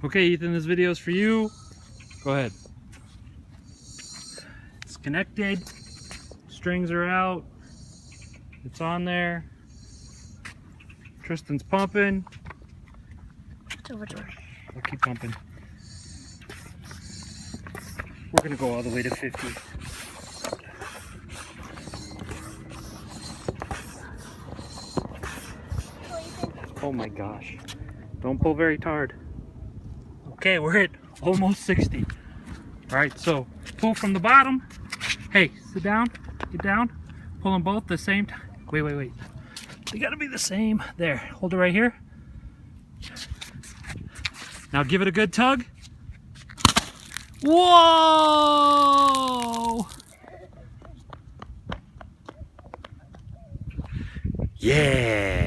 Okay, Ethan, this video is for you. Go ahead. It's connected. Strings are out. It's on there. Tristan's pumping. It's overjoyed. I'll keep pumping. We're gonna go all the way to 50. Oh my gosh. Don't pull very hard. Okay, we're at almost 60. Alright, so pull from the bottom. Hey, sit down. Get down. Pull them both the same time. Wait. They gotta be the same. There. Hold it right here. Now give it a good tug. Whoa! Yeah!